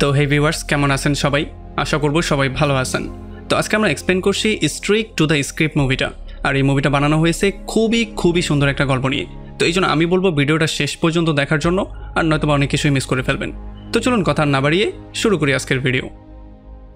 তো হে ভিউয়ার্স, কেমন আছেন সবাই? আশা করব সবাই ভালো আছেন। তো আজকে আমরা এক্সপ্লেন করছি স্ট্রিক টু দ্য স্ক্রিপ্ট মুভিটা। আর এই মুভিটা বানানো হয়েছে খুবই সুন্দর একটা গল্প নিয়ে। তো এই জন্য আমি বলবো ভিডিওটা শেষ পর্যন্ত দেখার জন্য, আর নয়তো অনেক কিছুই মিস করে ফেলবেন। তো চলুন কথা না বাড়িয়ে শুরু করি আজকের ভিডিও।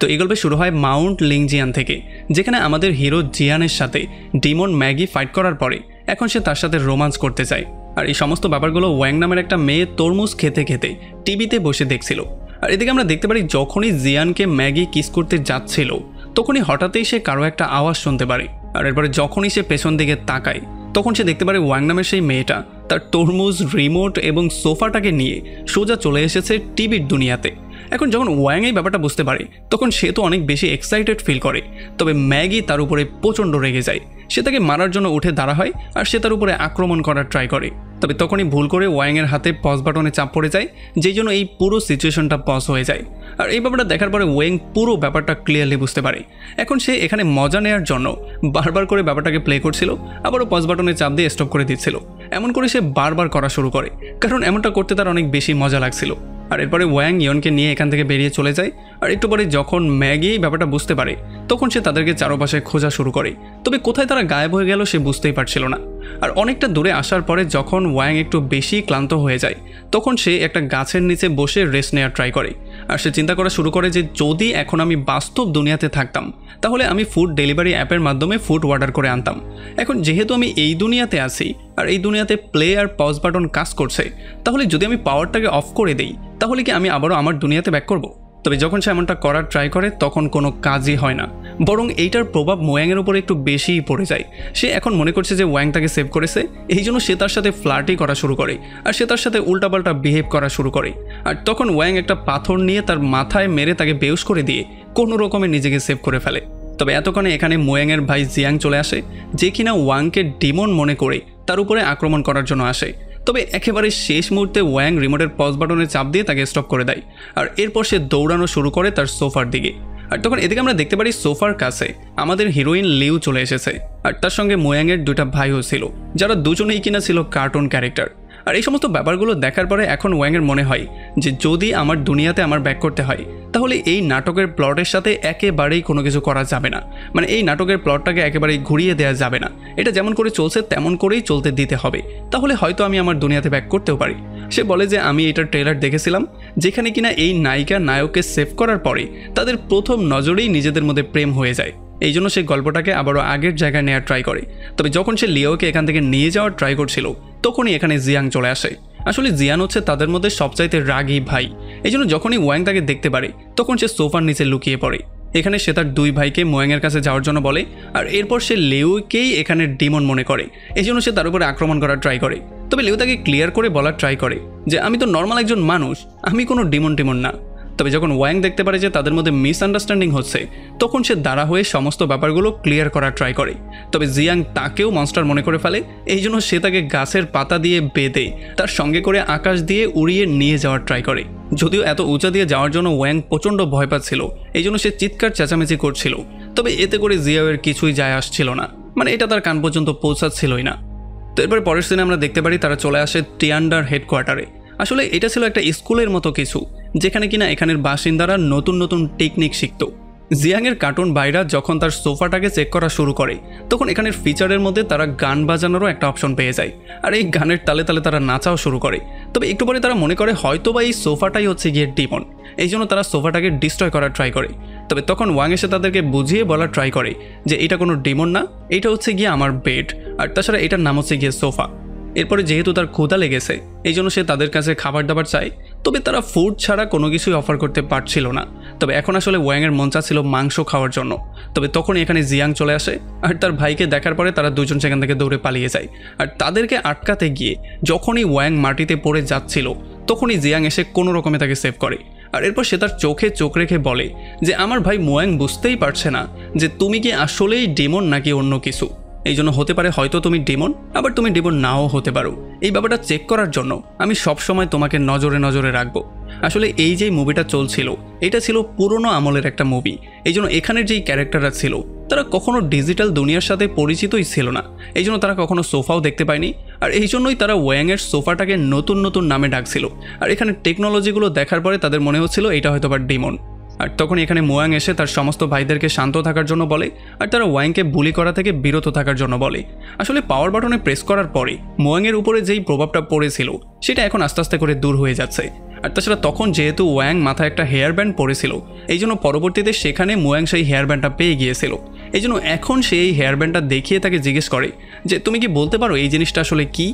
তো এই গল্পে শুরু হয় মাউন্ট লিংজিয়ান থেকে, যেখানে আমাদের হিরো জিয়ানের সাথে ডিমন ম্যাগি ফাইট করার পরে এখন সে তার সাথে রোমান্স করতে চায়। আর এই সমস্ত ব্যাপারগুলো ওয়াং নামের একটা মেয়ে তরমুজ খেতে খেতে টিভিতে বসে দেখছিল। আর এদিকে আমরা দেখতে পারি যখনই জিয়ানকে ম্যাগি কিস করতে যাচ্ছিল তখনই হঠাৎই সে কারো একটা আওয়াজ শুনতে পারে। আর এরপরে যখনই সে পেছন দিকে তাকায় তখন সে দেখতে পারে ওয়াং নামের সেই মেয়েটা তার তরমুজ, রিমোট এবং সোফাটাকে নিয়ে সোজা চলে এসেছে টিভির দুনিয়াতে। এখন যখন ওয়াং এই ব্যাপারটা বুঝতে পারে তখন সে তো অনেক বেশি এক্সাইটেড ফিল করে, তবে ম্যাগি তার উপরে প্রচণ্ড রেগে যায়। সে তাকে মারার জন্য উঠে দাঁড়া হয় আর সে তার উপরে আক্রমণ করার ট্রাই করে, তবে তখনই ভুল করে ওয়াংয়ের হাতে পজ বাটনে চাপ পড়ে যায়, যেই জন্য এই পুরো সিচুয়েশনটা পজ হয়ে যায়। আর এই ব্যাপারটা দেখার পরে ওয়াং পুরো ব্যাপারটা ক্লিয়ারলি বুঝতে পারে। এখন সে এখানে মজা নেওয়ার জন্য বারবার করে ব্যাপারটাকে প্লে করছিল, আবারও পজ বাটনে চাপ দিয়ে স্টপ করে দিচ্ছিল। এমন করে সে বারবার করা শুরু করে, কারণ এমনটা করতে তার অনেক বেশি মজা লাগছিল। আর এরপরে ওয়াং ইয়নকে নিয়ে এখান থেকে বেরিয়ে চলে যায়। আর একটু পরে যখন ম্যাগি ব্যাপারটা বুঝতে পারে তখন সে তাদেরকে চারপাশে খোঁজা শুরু করে, তবে কোথায় তারা গায়েব হয়ে গেল সে বুঝতেই পারছিল না। আর অনেকটা দূরে আসার পরে যখন ওয়াং একটু বেশি ক্লান্ত হয়ে যায় তখন সে একটা গাছের নিচে বসে রেস্ট নেওয়ার ট্রাই করে। আর সে চিন্তা করা শুরু করে যে যদি এখন আমি বাস্তব দুনিয়াতে থাকতাম তাহলে আমি ফুড ডেলিভারি অ্যাপের মাধ্যমে ফুড অর্ডার করে আনতাম। এখন যেহেতু আমি এই দুনিয়াতে আছি আর এই দুনিয়াতে প্লে আর পজ বাটন কাজ করছে, তাহলে যদি আমি পাওয়ারটাকে অফ করে দিই তাহলে কি আমি আবারও আমার দুনিয়াতে ব্যাক করব? তবে যখন সে এমনটা করার ট্রাই করে তখন কোনো কাজই হয় না, বরং এইটার প্রভাব ওয়াংয়ের উপর একটু বেশিই পড়ে যায়। সে এখন মনে করছে যে ওয়াং তাকে সেভ করেছে, এই জন্য সে তার সাথে ফ্লার্টই করা শুরু করে আর সে তার সাথে উল্টাপাল্টা বিহেভ করা শুরু করে। আর তখন ওয়াং একটা পাথর নিয়ে তার মাথায় মেরে তাকে বেউস করে দিয়ে কোনো রকমে নিজেকে সেভ করে ফেলে। তবে এতক্ষণে এখানে মোয়াংয়ের ভাই জিয়াং চলে আসে, যে কিনা ওয়াংকে ডিমন মনে করে তার উপরে আক্রমণ করার জন্য আসে। তবে একেবারে শেষ মুহূর্তে ওয়াং রিমোটের পজ বাটনে চাপ দিয়ে তাকে স্টপ করে দেয়। আর এরপর সে দৌড়ানো শুরু করে তার সোফার দিকে। আর তখন এদিকে আমরা দেখতে পারি সোফার কাছে আমাদের হিরোইন লিউ চলে এসেছে, আর তার সঙ্গে মোয়াংয়ের দুটা ভাইও ছিল, যারা দুজনেই কিনা ছিল কার্টুন ক্যারেক্টার। আর এই সমস্ত ব্যাপারগুলো দেখার পরে এখন ওয়াংয়ের মনে হয় যে যদি আমার দুনিয়াতে আমার ব্যাক করতে হয় তাহলে এই নাটকের প্লটের সাথে একেবারেই কোনো কিছু করা যাবে না, মানে এই নাটকের প্লটটাকে একেবারেই ঘুরিয়ে দেওয়া যাবে না। এটা যেমন করে চলছে তেমন করেই চলতে দিতে হবে, তাহলে হয়তো আমি আমার দুনিয়াতে ব্যাক করতেও পারি। সে বলে যে আমি এটার ট্রেলার দেখেছিলাম যেখানে কিনা এই নায়িকা নায়ককে সেভ করার পরে তাদের প্রথম নজরেই নিজেদের মধ্যে প্রেম হয়ে যায়, এই জন্য সে গল্পটাকে আবারও আগের জায়গায় নেওয়ার ট্রাই করে। তবে যখন সে লিওকে এখান থেকে নিয়ে যাওয়ার ট্রাই করছিল তখনই এখানে জিয়াং চলে আসে। আসলে জিয়ান হচ্ছে তাদের মধ্যে সবচাইতে রাগী ভাই, এই জন্য যখনই ওয়াং তাকে দেখতে পারে তখন সে সোফার নিচে লুকিয়ে পড়ে। এখানে সে তার দুই ভাইকে মোয়াংয়ের কাছে যাওয়ার জন্য বলে, আর এরপর সে লিওকেই এখানে ডিমন মনে করে, এই জন্য সে তার উপরে আক্রমণ করার ট্রাই করে। তবে লিও তাকে ক্লিয়ার করে বলার ট্রাই করে যে আমি তো নর্মাল একজন মানুষ, আমি কোনো ডিমন টিমন না। তবে যখন ওয়াং দেখতে পারে যে তাদের মধ্যে মিসআন্ডারস্ট্যান্ডিং হচ্ছে তখন সে দাঁড়া হয়ে সমস্ত ব্যাপারগুলো ক্লিয়ার করার ট্রাই করে। তবে জিয়াং তাকেও মনস্টার মনে করে ফেলে, এই জন্য সে তাকে গাছের পাতা দিয়ে বেঁধে তার সঙ্গে করে আকাশ দিয়ে উড়িয়ে নিয়ে যাওয়ার ট্রাই করে। যদিও এত উঁচা দিয়ে যাওয়ার জন্য ওয়াং প্রচণ্ড ভয় পাচ্ছিল, এই জন্য সে চিৎকার চেঁচামেচি করছিল, তবে এতে করে জিয়াওয়ের কিছুই যায় আসছিল না, মানে এটা তার কান পর্যন্ত পৌঁছাচ্ছিলই না। তো এরপরে পরের সিনে আমরা দেখতে পারি তারা চলে আসে টিয়ান্ডার হেডকোয়ার্টারে। আসলে এটা ছিল একটা স্কুলের মতো কিছু, যেখানে কিনা এখানের বাসিন্দারা নতুন নতুন টেকনিক শিখত। জিয়াংয়ের কার্টুন ভাইরা যখন তার সোফাটাকে চেক করা শুরু করে তখন এখানের ফিচারের মধ্যে তারা গান বাজানোরও একটা অপশন পেয়ে যায়, আর এই গানের তালে তালে তারা নাচাও শুরু করে। তবে একটু পরে তারা মনে করে হয়তো বা এই সোফাটাই হচ্ছে গিয়ে ডিমন, এই জন্য তারা সোফাটাকে ডিস্ট্রয় করার ট্রাই করে। তবে তখন ওয়াং এসে তাদেরকে বুঝিয়ে বলার ট্রাই করে যে এটা কোনো ডিমন না, এটা হচ্ছে গিয়ে আমার বেড, আর তাছাড়া এটার নাম হচ্ছে গিয়ে সোফা। এরপরে যেহেতু তার ক্ষুধা লেগেছে এই জন্য সে তাদের কাছে খাবার দাবার চায়, তবে তারা ফুড ছাড়া কোনো কিছুই অফার করতে পারছিল না। তবে এখন আসলে ওয়াংয়ের মন চাচ্ছিল মাংস খাওয়ার জন্য। তবে তখনই এখানে জিয়াং চলে আসে, আর তার ভাইকে দেখার পরে তারা দুজন সেখান থেকে দৌড়ে পালিয়ে যায়। আর তাদেরকে আটকাতে গিয়ে যখনই ওয়াং মাটিতে পড়ে যাচ্ছিল তখনই জিয়াং এসে কোনো রকমে তাকে সেভ করে। আর এরপর সে তার চোখে চোখ রেখে বলে যে আমার ভাই মোয়াং বুঝতেই পারছে না যে তুমি কি আসলেই ডিমন নাকি অন্য কিছু, এই জন্য হতে পারে হয়তো তুমি ডিমন, আবার তুমি ডিমন নাও হতে পারো। এই ব্যাপারটা চেক করার জন্য আমি সবসময় তোমাকে নজরে নজরে রাখবো। আসলে এই যে মুভিটা চলছিল এটা ছিল পুরনো আমলের একটা মুভি, এই জন্য এখানের যেই ক্যারেক্টাররা ছিল তারা কখনো ডিজিটাল দুনিয়ার সাথে পরিচিতই ছিল না, এই জন্য তারা কখনো সোফাও দেখতে পায়নি, আর এই জন্যই তারা ওয়াংয়ের সোফাটাকে নতুন নতুন নামে ডাকছিল। আর এখানে টেকনোলজিগুলো দেখার পরে তাদের মনে হচ্ছিল এটা হয়তো বা ডিমন। আর তখন এখানে মোয়াং এসে তার সমস্ত ভাইদেরকে শান্ত থাকার জন্য বলে, আর তারা ওয়াংকে বুলি করা থেকে বিরত থাকার জন্য বলে। আসলে পাওয়ার বাটনে প্রেস করার পরে মোয়াংয়ের উপরে যেই প্রভাবটা পড়েছিল সেটা এখন আস্তে আস্তে করে দূর হয়ে যাচ্ছে। আর তাছাড়া তখন যেহেতু ওয়াং মাথায় একটা হেয়ার ব্যান্ড পরেছিল, এই জন্য পরবর্তীতে সেখানে মোয়াং সেই হেয়ার ব্যান্ডটা পেয়ে গিয়েছিল। এই জন্য এখন সে এই হেয়ার ব্যান্ডটা দেখিয়ে তাকে জিজ্ঞেস করে যে তুমি কি বলতে পারো এই জিনিসটা আসলে কি।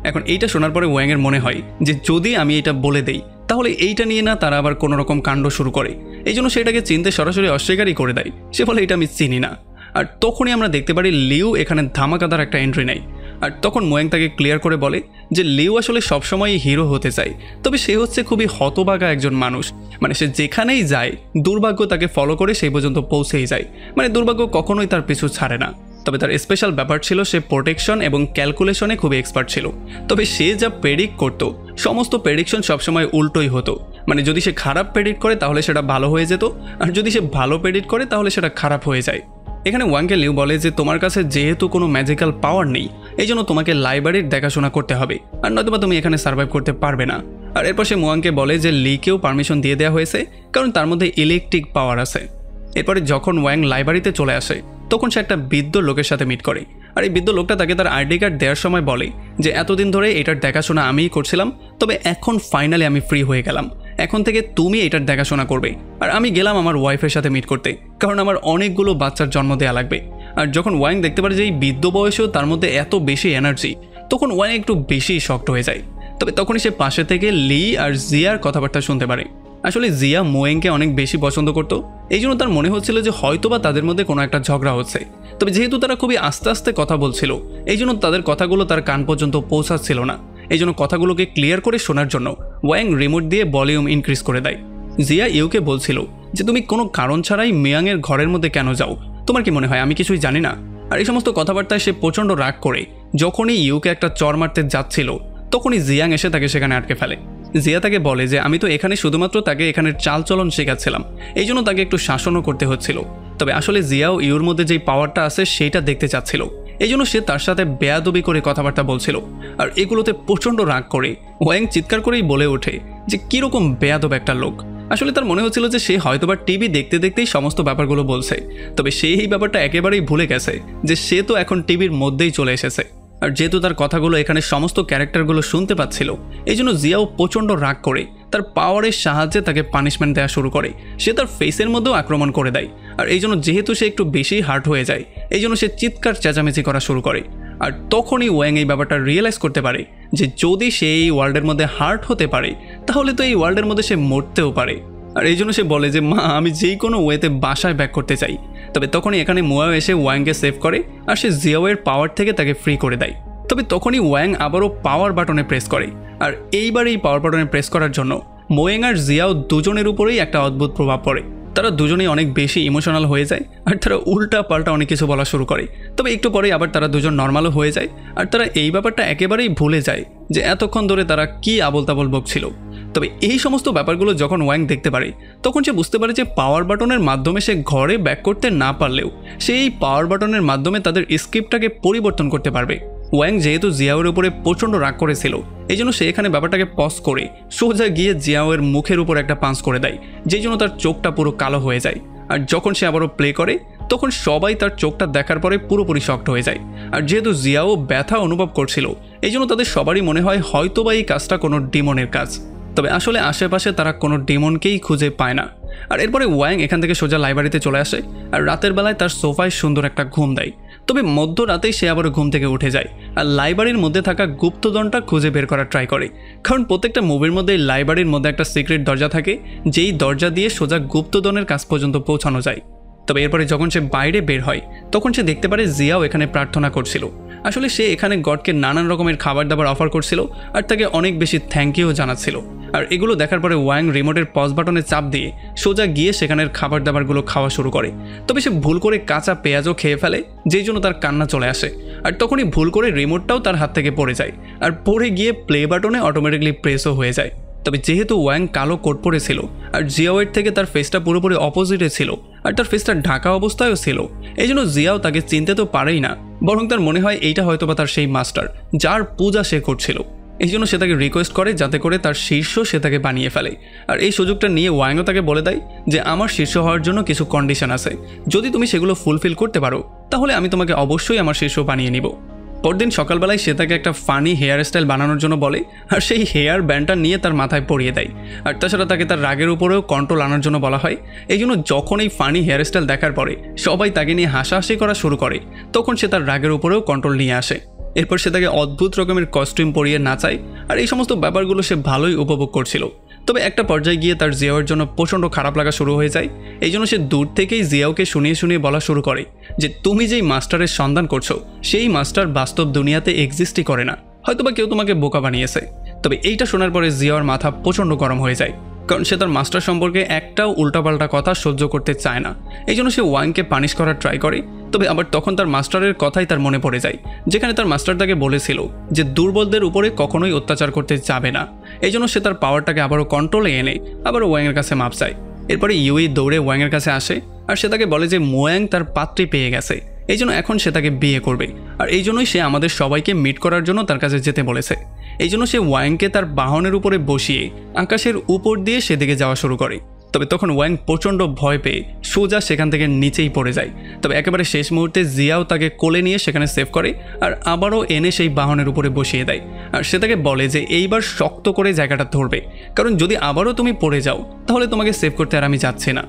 এখন এইটা শোনার পরে ওয়াংয়ের মনে হয় যে যদি আমি এটা বলে দেই তাহলে এইটা নিয়ে না তারা আবার কোনো রকম কাণ্ড শুরু করে। এই জন্য সেটাকে চিনতে সরাসরি অস্বীকারই করে দেয়। সে বলে এটা আমি চিনি না। আর তখনই আমরা দেখতে পারি লিউ এখানে ধামাকাদার একটা এন্ট্রি নেয়। আর তখন মোয়াং তাকে ক্লিয়ার করে বলে যে লিউ আসলে সবসময়ই হিরো হতে চায়, তবে সে হচ্ছে খুবই হতভাগা একজন মানুষ। মানে সে যেখানেই যায় দুর্ভাগ্য তাকে ফলো করে সেই পর্যন্ত পৌঁছেই যায়। মানে দুর্ভাগ্য কখনোই তার পিছু ছাড়ে না। তবে তার স্পেশাল ব্যাপার ছিল সে প্রোটেকশন এবং ক্যালকুলেশনে খুবই এক্সপার্ট ছিল। তবে সে যা প্রেডিক্ট করতো সমস্ত প্রেডিকশন সবসময় উল্টোই হতো। মানে যদি সে খারাপ প্রেডিক্ট করে তাহলে সেটা ভালো হয়ে যেত, আর যদি সে ভালো প্রেডিক্ট করে তাহলে সেটা খারাপ হয়ে যায়। এখানে ওয়াংকে লিউ বলে যে তোমার কাছে যেহেতু কোনো ম্যাজিক্যাল পাওয়ার নেই এই জন্য তোমাকে লাইব্রেরির দেখাশোনা করতে হবে, আর নয়তোবা তুমি এখানে সার্ভাইভ করতে পারবে না। আর এরপর সে মোয়াংকে বলে যে লিকেও পারমিশন দিয়ে দেওয়া হয়েছে কারণ তার মধ্যে ইলেকট্রিক পাওয়ার আছে। এরপরে যখন ওয়াং লাইব্রেরিতে চলে আসে তখন সে একটা বৃদ্ধ লোকের সাথে মিট করে। আর এই বৃদ্ধ লোকটা তাকে তার আইডি কার্ড দেওয়ার সময় বলে যে এতদিন ধরে এটার দেখাশোনা আমিই করছিলাম, তবে এখন ফাইনালি আমি ফ্রি হয়ে গেলাম। এখন থেকে তুমি এটার দেখাশোনা করবে, আর আমি গেলাম আমার ওয়াইফের সাথে মিট করতে, কারণ আমার অনেকগুলো বাচ্চার জন্ম দেওয়া লাগবে। আর যখন ওয়াং দেখতে পারে যে এই বৃদ্ধ বয়সেও তার মধ্যে এত বেশি এনার্জি, তখন ওয়াং একটু বেশি শক্ট হয়ে যায়। তবে তখনই সে পাশে থেকে লি আর জিয়ার কথাবার্তা শুনতে পারে। আসলে জিয়া মোয়েংকে অনেক বেশি পছন্দ করতো, এই জন্য তার মনে হচ্ছিল যে হয়তোবা তাদের মধ্যে কোনো একটা ঝগড়া হচ্ছে। তবে যেহেতু তারা খুবই আস্তে আস্তে কথা বলছিল এই জন্য তাদের কথাগুলো তার কান পর্যন্ত পৌঁছাচ্ছিল না। এই জন্য কথাগুলোকে ক্লিয়ার করে শোনার জন্য ওয়াং রিমোট দিয়ে ভলিউম ইনক্রিজ করে দেয়। জিয়া ইউকে বলছিল যে তুমি কোনো কারণ ছাড়াই মিয়াংয়ের ঘরের মধ্যে কেন যাও, তোমার কি মনে হয় আমি কিছুই জানি না। আর এই সমস্ত কথাবার্তায় সে প্রচণ্ড রাগ করে যখনই ইউকে একটা চর মারতে যাচ্ছিল তখনই জিয়াং এসে তাকে সেখানে আটকে ফেলে। জিয়া তাকে বলে যে আমি তো এখানে শুধুমাত্র তাকে এখানের চালচলন শেখাচ্ছিলাম, এই জন্য তাকে একটু শাসনও করতে হচ্ছিল। তবে আসলে জিয়াও ইউর মধ্যে যেই পাওয়ারটা আছে সেইটা দেখতে চাচ্ছিল, এই জন্য সে তার সাথে বেয়াদবি করে কথাবার্তা বলছিল। আর এগুলোতে প্রচণ্ড রাগ করে ওয়াং চিৎকার করেই বলে ওঠে যে কীরকম বেয়াদব একটা লোক। আসলে তার মনে হচ্ছিল যে সে হয়তোবা টিভি দেখতে দেখতেই সমস্ত ব্যাপারগুলো বলছে, তবে সে এই ব্যাপারটা একেবারেই ভুলে গেছে যে সে তো এখন টিভির মধ্যেই চলে এসেছে। আর যেহেতু তার কথাগুলো এখানে সমস্ত ক্যারেক্টারগুলো শুনতে পাচ্ছিল এই জন্য জিয়াও প্রচণ্ড রাগ করে তার পাওয়ারের সাহায্যে তাকে পানিশমেন্ট দেওয়া শুরু করে। সে তার ফেসের মধ্যেও আক্রমণ করে দেয়। আর এই জন্য যেহেতু সে একটু বেশি হার্ট হয়ে যায় এই জন্য সে চিৎকার চেঁচামেচি করা শুরু করে। আর তখনই ওয়াং এই ব্যাপারটা রিয়েলাইজ করতে পারে যে যদি সে এই ওয়ার্ল্ডের মধ্যে হার্ট হতে পারে তাহলে তো এই ওয়ার্ল্ডের মধ্যে সে মরতেও পারে। আর এই জন্য সে বলে যে মা আমি যেই কোনো ওয়েতে বাসায় ব্যাক করতে চাই। তবে তখনই এখানে মোয়াও এসে ওয়াংকে সেভ করে আর সে জিয়াওয়ের পাওয়ার থেকে তাকে ফ্রি করে দেয়। তবে তখনই ওয়াং আবারও পাওয়ার বাটনে প্রেস করে, আর এইবার এই পাওয়ার বাটনে প্রেস করার জন্য মোয়েং আর জিয়াও দুজনের উপরেই একটা অদ্ভুত প্রভাব পড়ে। তারা দুজনেই অনেক বেশি ইমোশনাল হয়ে যায় আর তারা উল্টা পাল্টা অনেক কিছু বলা শুরু করে। তবে একটু পরেই আবার তারা দুজন নর্মালও হয়ে যায় আর তারা এই ব্যাপারটা একেবারেই ভুলে যায় যে এতক্ষণ ধরে তারা কি আবল তাবল বকছিল। তবে এই সমস্ত ব্যাপারগুলো যখন ওয়াং দেখতে পারে তখন সে বুঝতে পারে যে পাওয়ার বাটনের মাধ্যমে সে ঘরে ব্যাক করতে না পারলেও সে এই পাওয়ার বাটনের মাধ্যমে তাদের স্ক্রিপ্টটাকে পরিবর্তন করতে পারবে। ওয়াং যেহেতু জিয়াওয়ের উপরে প্রচণ্ড রাগ করেছিল এই জন্য সে এখানে ব্যাপারটাকে পজ করে সোজা গিয়ে জিয়াওয়ের মুখের উপর একটা পাঞ্চ করে দেয়, যেই জন্য তার চোখটা পুরো কালো হয়ে যায়। আর যখন সে আবারও প্লে করে তখন সবাই তার চোখটা দেখার পরে পুরোপুরি শকড হয়ে যায়। আর যেহেতু জিয়াও ব্যথা অনুভব করছিল এই জন্য তাদের সবারই মনে হয় হয়তোবা এই কাজটা কোনো ডিমনের কাজ। তবে আসলে আশেপাশে তারা কোনো ডিমনকেই খুঁজে পায় না। আর এরপরে ওয়াং এখান থেকে সোজা লাইব্রেরিতে চলে আসে আর রাতের বেলায় তার সোফায় সুন্দর একটা ঘুম দেয়। তবে মধ্যরাতেই সে আবার ঘুম থেকে উঠে যায় আর লাইব্রেরির মধ্যে থাকা গুপ্তধনটা খুঁজে বের করার ট্রাই করে, কারণ প্রত্যেকটা মুভির মধ্যে লাইব্রেরির মধ্যে একটা সিক্রেট দরজা থাকে যেই দরজা দিয়ে সোজা গুপ্তধনের কাছ পর্যন্ত পৌঁছানো যায়। তবে এরপরে যখন সে বাইরে বের হয় তখন সে দেখতে পারে জিয়াও এখানে প্রার্থনা করছিল। আসলে সে এখানে গডকে নানান রকমের খাবার দাবার অফার করছিল আর তাকে অনেক বেশি থ্যাংক ইউ জানাচ্ছিল। আর এগুলো দেখার পরে ওয়াং রিমোটের পজ বাটনে চাপ দিয়ে সোজা গিয়ে সেখানের খাবার দাবারগুলো খাওয়া শুরু করে। তবে সে ভুল করে কাঁচা পেঁয়াজও খেয়ে ফেলে যেই জন্য তার কান্না চলে আসে। আর তখনই ভুল করে রিমোটটাও তার হাত থেকে পড়ে যায় আর পড়ে গিয়ে প্লে বাটনে অটোমেটিকলি প্রেসও হয়ে যায়। তবে যেহেতু ওয়াং কালো কোট পরেছিল আর জিয়াওয়ের থেকে তার ফেসটা পুরোপুরি অপোজিটে ছিল আর তার ফেসটা ঢাকা অবস্থায়ও ছিল। এই জন্য জিয়াও তাকে চিনতে তো পারেই না, বরং তার মনে হয় এইটা হয়তোবা তার সেই মাস্টার যার পূজা সে করছিল। এই জন্য সে তাকে রিকোয়েস্ট করে যাতে করে তার শীর্ষ সে তাকে বানিয়ে ফেলে। আর এই সুযোগটা নিয়ে ওয়াংও তাকে বলে দেয় যে আমার শীর্ষ হওয়ার জন্য কিছু কন্ডিশন আছে, যদি তুমি সেগুলো ফুলফিল করতে পারো তাহলে আমি তোমাকে অবশ্যই আমার শীর্ষ বানিয়ে নিব। পরদিন সকালবেলায় সে তাকে একটা ফানি হেয়ার স্টাইল বানানোর জন্য বলে, আর সেই হেয়ার ব্যান্ডটা নিয়ে তার মাথায় পরিয়ে দেয়। আর তাছাড়া তাকে তার রাগের উপরেও কন্ট্রোল আনার জন্য বলা হয়। এই জন্য যখন এই ফানি হেয়ার স্টাইল দেখার পরে সবাই তাকে নিয়ে হাসাহাসি করা শুরু করে, তখন সে তার রাগের উপরেও কন্ট্রোল নিয়ে আসে। এরপর সে তাকে অদ্ভুত রকমের কস্টিউম পরিয়ে নাচায়, আর এই সমস্ত ব্যাপারগুলো সে ভালোই উপভোগ করছিল। তবে একটা পর্যায়ে গিয়ে তার জিয়াওর জন্য প্রচণ্ড খারাপ লাগা শুরু হয়ে যায়। এই জন্য সে দূর থেকেই জিয়াওকে শুনিয়ে শুনিয়ে বলা শুরু করে যে তুমি যেই মাস্টারের সন্ধান করছো সেই মাস্টার বাস্তব দুনিয়াতে এক্সিস্টই করে না, হয়তোবা কেউ তোমাকে বোকা বানিয়েছে। তবে এইটা শোনার পরে জিয়াওর মাথা প্রচণ্ড গরম হয়ে যায়, কারণ সে তার মাস্টার সম্পর্কে একটাও উল্টাপাল্টা কথা সহ্য করতে চায় না। এই জন্য সে ওয়াংকে পানিশ করার ট্রাই করে। তবে আবার তখন তার মাস্টারের কথাই তার মনে পড়ে যায়, যেখানে তার মাস্টার তাকে বলেছিল যে দুর্বলদের উপরে কখনোই অত্যাচার করতে যাবে না। এই জন্য সে তার পাওয়ারটাকে আবারও কন্ট্রোলে এনে আবারও ওয়াংয়ের কাছে মাপ চায়। এরপরে ইউই দৌড়ে ওয়াংয়ের কাছে আসে, আর সে তাকে বলে যে মোয়াং তার পাত্রী পেয়ে গেছে, এই জন্য এখন সে তাকে বিয়ে করবে। আর এই জন্যই সে আমাদের সবাইকে মিট করার জন্য তার কাছে যেতে বলেছে। এই জন্য সে ওয়াংকে তার বাহনের উপরে বসিয়ে আকাশের উপর দিয়ে সেদিকে যাওয়া শুরু করে। তবে তখন ওয়াং প্রচণ্ড ভয় পেয়ে সোজা সেখান থেকে নিচেই পড়ে যায়। তবে একেবারে শেষ মুহূর্তে জিয়াও তাকে কোলে নিয়ে সেখানে সেভ করে, আর আবারও এনে সেই বাহনের উপরে বসিয়ে দেয়। আর সে তাকে বলে যে এইবার শক্ত করে জায়গাটা ধরবে, কারণ যদি আবারও তুমি পড়ে যাও তাহলে তোমাকে সেভ করতে আর আমি যাচ্ছি না।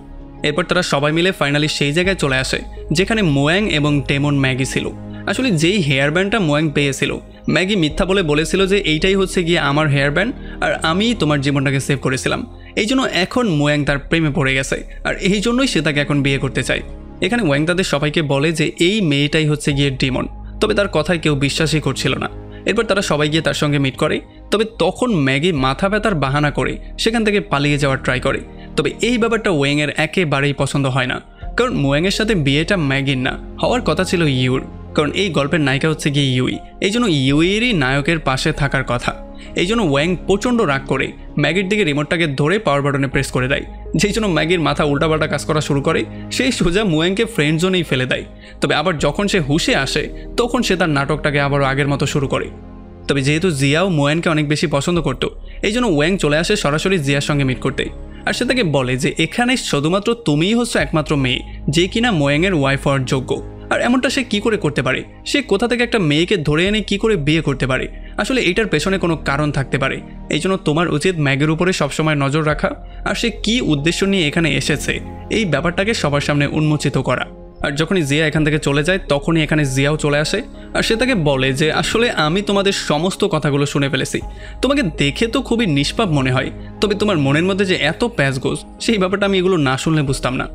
এরপর তারা সবাই মিলে ফাইনালি সেই জায়গায় চলে আসে যেখানে মোয়াং এবং ডেমন ম্যাগি ছিল। আসলে যেই হেয়ার ব্যান্ডটা মোয়াং পেয়েছিল, ম্যাগি মিথ্যা বলেছিল যে এইটাই হচ্ছে গিয়ে আমার হেয়ার ব্যান্ড, আর আমি তোমার জীবনটাকে সেভ করেছিলাম। এই জন্য এখন মোয়াং তার প্রেমে পড়ে গেছে, আর এই জন্যই সে তাকে এখন বিয়ে করতে চায়। এখানে ওয়াং তাদের সবাইকে বলে যে এই মেয়েটাই হচ্ছে গিয়ে ডেমন, তবে তার কথায় কেউ বিশ্বাসই করছিল না। এরপর তারা সবাই গিয়ে তার সঙ্গে মিট করে। তবে তখন ম্যাগি মাথা ব্যথার বাহানা করে সেখান থেকে পালিয়ে যাওয়ার ট্রাই করে। তবে এই ব্যাপারটা ওয়াংয়ের একেবারেই পছন্দ হয় না, কারণ মোয়াংয়ের সাথে বিয়েটা ম্যাগির না, হওয়ার কথা ছিল ইউর, কারণ এই গল্পের নায়িকা হচ্ছে গিয়ে ইউই। এই জন্য ইউইয়েরই নায়কের পাশে থাকার কথা। এই জন্য ওয়াং প্রচণ্ড রাগ করে ম্যাগির দিকে রিমোটটাকে ধরে পাওয়ার বাটনে প্রেস করে দেয়, যেই জন্য ম্যাগির মাথা উল্টাপাল্টা কাজ করা শুরু করে। সেই সোজা মোয়াংকে ফ্রেন্ড জোনেই ফেলে দেয়। তবে আবার যখন সে হুঁশে আসে তখন সে তার নাটকটাকে আবারও আগের মতো শুরু করে। তবে যেহেতু জিয়াও মোয়াংকে অনেক বেশি পছন্দ করতো, এই জন্য ওয়াং চলে আসে সরাসরি জিয়ার সঙ্গে মিট করতে। আর সে তাকে বলে যে এখানে শুধুমাত্র তুমিই হচ্ছে একমাত্র মেয়ে যে কিনা মোয়াংয়ের ওয়াইফ হওয়ার যোগ্য। আর এমনটা সে কি করে করতে পারে? সে কোথা থেকে একটা মেয়েকে ধরে এনে কি করে বিয়ে করতে পারে? আসলে এটার পেছনে কোনো কারণ থাকতে পারে। এই জন্য তোমার উচিত ম্যাগের উপরে সবসময় নজর রাখা, আর সে কি উদ্দেশ্য নিয়ে এখানে এসেছে এই ব্যাপারটাকে সবার সামনে উন্মোচিত করা। আর যখনই জিয়া এখান থেকে চলে যায় তখনই এখানে জিয়াও চলে আসে, আর সে তাকে বলে যে আসলে আমি তোমাদের সমস্ত কথাগুলো শুনে ফেলেছি। তোমাকে দেখে তো খুবই নিষ্পাপ মনে হয়, তবে তোমার মনের মধ্যে যে এত প্যাচগোজ সেই ব্যাপারটা আমি এগুলো না শুনলে বুঝতাম না।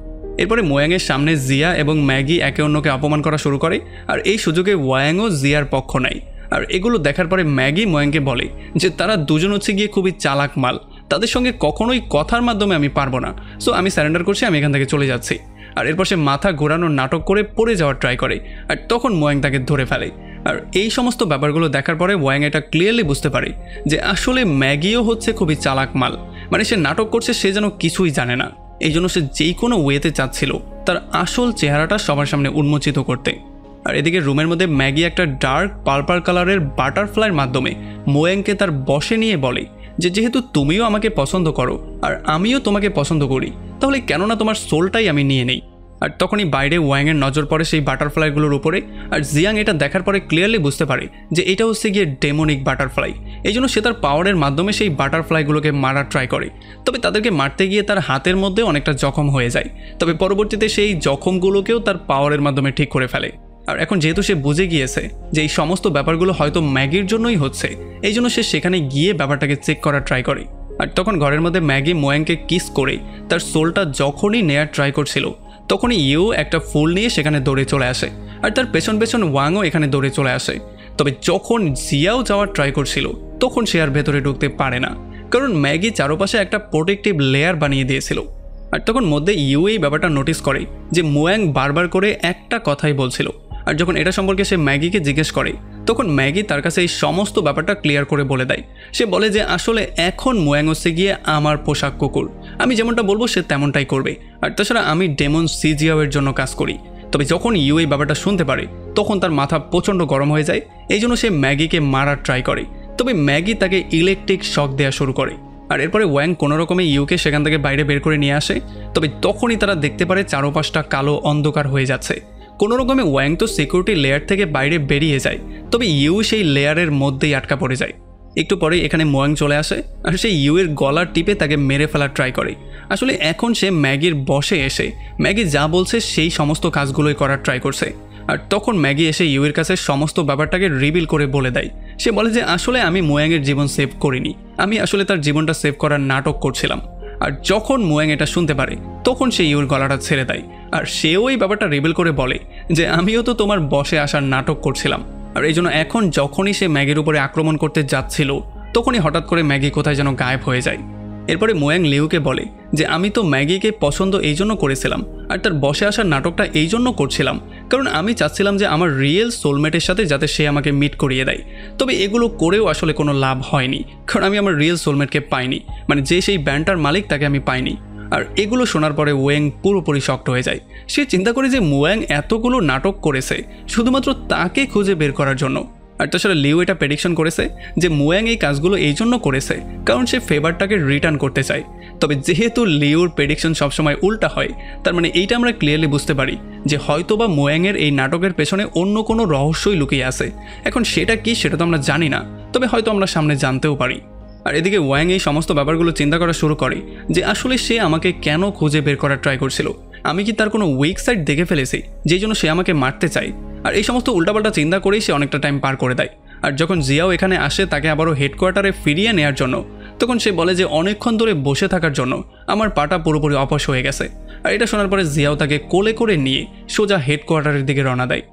এরপরে মোয়াংয়ের সামনে জিয়া এবং ম্যাগি একে অন্যকে অপমান করা শুরু করে, আর এই সুযোগে ওয়াংও জিয়ার পক্ষ নেয়। আর এগুলো দেখার পরে ম্যাগি মোয়াংকে বলে যে তারা দুজন হচ্ছে গিয়ে খুবই চালাক মাল, তাদের সঙ্গে কখনোই কথার মাধ্যমে আমি পারবো না, সো আমি স্যারেন্ডার করছি, আমি এখান থেকে চলে যাচ্ছি। আর এরপর সে মাথা ঘোরানোর নাটক করে পড়ে যাওয়ার ট্রাই করে, আর তখন মোয়াং তাকে ধরে ফেলে। আর এই সমস্ত ব্যাপারগুলো দেখার পরে ওয়াং এটা ক্লিয়ারলি বুঝতে পারে যে আসলে ম্যাগিও হচ্ছে খুবই চালাক মাল, মানে সে নাটক করছে, সে যেন কিছুই জানে না। এই জন্য সে যেই কোনো ওয়েতে চাচ্ছিল তার আসল চেহারাটা সবার সামনে উন্মোচিত করতে। আর এদিকে রুমের মধ্যে ম্যাগি একটা ডার্ক পার্পল কালারের বাটারফ্লাইয়ের মাধ্যমে মোয়াংকে তার বশে নিয়ে বলে যে যেহেতু তুমিও আমাকে পছন্দ করো আর আমিও তোমাকে পছন্দ করি, তাহলে কেননা তোমার সোলটাই আমি নিয়ে নেই। আর তখনই বাইরে ওয়াংয়ের নজর পড়ে সেই বাটারফ্লাইগুলোর উপরে, আর জিয়াং এটা দেখার পরে ক্লিয়ারলি বুঝতে পারে যে এটা হচ্ছে গিয়ে ডেমনিক বাটারফ্লাই। এই জন্য সে তার পাওয়ারের মাধ্যমে সেই বাটারফ্লাইগুলোকে মারার ট্রাই করে। তবে তাদেরকে মারতে গিয়ে তার হাতের মধ্যে অনেকটা জখম হয়ে যায়। তবে পরবর্তীতে সেই জখমগুলোকেও তার পাওয়ারের মাধ্যমে ঠিক করে ফেলে। আর এখন যেহেতু সে বুঝে গিয়েছে যে এই সমস্ত ব্যাপারগুলো হয়তো ম্যাগির জন্যই হচ্ছে, এই জন্য সে সেখানে গিয়ে ব্যাপারটাকে চেক করার ট্রাই করে। আর তখন ঘরের মধ্যে ম্যাগি মোয়াংকে কিস করে তার সোলটা যখনই নেয়ার ট্রাই করছিল তখনই ইউ একটা ফুল নিয়ে সেখানে দৌড়ে চলে আসে, আর তার পেছন পেছন ওয়াংও এখানে দৌড়ে চলে আসে। তবে যখন জিয়াও যাওয়ার ট্রাই করছিল তখন সে আর ভেতরে ঢুকতে পারে না, কারণ ম্যাগি চারপাশে একটা প্রোটেক্টিভ লেয়ার বানিয়ে দিয়েছিল। আর তখন মধ্যে ইউ এই ব্যাপারটা নোটিস করে যে মোয়াং বারবার করে একটা কথাই বলছিল। আর যখন এটা সম্পর্কে সে ম্যাগিকে জিজ্ঞেস করে তখন ম্যাগি তার কাছে এই সমস্ত ব্যাপারটা ক্লিয়ার করে বলে দেয়। সে বলে যে আসলে এখন মোয়াং হচ্ছে গিয়ে আমার পোশাক কুকুর, আমি যেমনটা বলবো সে তেমনটাই করবে, আর তাছাড়া আমি ডেমন সি জিয়াওয়ের জন্য কাজ করি। তবে যখন ইউ এই ব্যাপারটা শুনতে পারে তখন তার মাথা প্রচণ্ড গরম হয়ে যায়, এই জন্য সে ম্যাগিকে মারার ট্রাই করে। তবে ম্যাগি তাকে ইলেকট্রিক শক দেওয়া শুরু করে, আর এরপরে ওয়াং কোনো রকমে ইউকে সেখান থেকে বাইরে বের করে নিয়ে আসে। তবে তখনই তারা দেখতে পারে চারপাশটা কালো অন্ধকার হয়ে যাচ্ছে। কোনো রকমে ওয়াং তো সিকিউরিটি লেয়ার থেকে বাইরে বেরিয়ে যায়, তবে ইউ সেই লেয়ারের মধ্যেই আটকা পড়ে যায়। একটু পরে এখানে মোয়াং চলে আসে আর সেই ইউ এর গলার টিপে তাকে মেরে ফেলার ট্রাই করে। আসলে এখন সে ম্যাগির বসে এসে ম্যাগি যা বলছে সেই সমস্ত কাজগুলোই করার ট্রাই করছে। আর তখন ম্যাগি এসে ইউ এর কাছে সমস্ত ব্যাপারটাকে রিভিল করে বলে দেয়। সে বলে যে আসলে আমি মোয়াংয়ের জীবন সেভ করিনি, আমি আসলে তার জীবনটা সেভ করার নাটক করছিলাম। আর যখন মোয়াং এটা শুনতে পারে তখন সে ইউর গলাটা ছেড়ে দেয়, আর সেও এই ব্যাপারটা রিভিল করে বলে যে আমিও তো তোমার বসে আসার নাটক করছিলাম। আর এই জন্য এখন যখনই সে ম্যাগির উপরে আক্রমণ করতে যাচ্ছিল তখনই হঠাৎ করে ম্যাগি কোথায় যেন গায়েব হয়ে যায়। এরপরে মোয়াং লিউকে বলে যে আমি তো ম্যাগিকে পছন্দ এই জন্য করেছিলাম আর তার বসে আসার নাটকটা এই জন্য করছিলাম কারণ আমি চাচ্ছিলাম যে আমার রিয়েল সোলমেটের সাথে যাতে সে আমাকে মিট করিয়ে দেয়। তবে এগুলো করেও আসলে কোনো লাভ হয়নি, কারণ আমি আমার রিয়েল সোলমেটকে পাইনি, মানে যে সেই ব্যান্ডটার মালিক তাকে আমি পাইনি। আর এগুলো শোনার পরে ওয়েং পুরোপুরি শক্ট হয়ে যায়। সে চিন্তা করে যে মোয়াং এতগুলো নাটক করেছে শুধুমাত্র তাকে খুঁজে বের করার জন্য। আর তাছাড়া লিউ এটা প্রেডিকশন করেছে যে মোয়াং এই কাজগুলো এই জন্য করেছে কারণ সে ফেভারটাকে রিটার্ন করতে চায়। তবে যেহেতু লিউর প্রেডিকশন সবসময় উল্টা হয়, তার মানে এইটা আমরা ক্লিয়ারলি বুঝতে পারি যে হয়তোবা মোয়াংয়ের এই নাটকের পেছনে অন্য কোনো রহস্যই লুকিয়ে আছে। এখন সেটা কি সেটা তো আমরা জানি না, তবে হয়তো আমরা সামনে জানতেও পারি। আর এদিকে ওয়াং এই সমস্ত ব্যাপারগুলো চিন্তা করা শুরু করে যে আসলে সে আমাকে কেন খুঁজে বের করার ট্রাই করছিল, আমি কি তার কোনো উইক সাইড দেখে ফেলেছি যেই জন্য সে আমাকে মারতে চায়। আর এই সমস্ত উল্টাপাল্টা চিন্তা করেই সে অনেকটা টাইম পার করে দেয়। আর যখন জিয়াও এখানে আসে তাকে আবারও হেডকোয়ার্টারে ফিরিয়ে নেওয়ার জন্য, তখন সে বলে যে অনেকক্ষণ ধরে বসে থাকার জন্য আমার পাটা পুরোপুরি অপস হয়ে গেছে। আর এটা শোনার পরে জিয়াও তাকে কোলে করে নিয়ে সোজা হেডকোয়ার্টারের দিকে রওনা দেয়।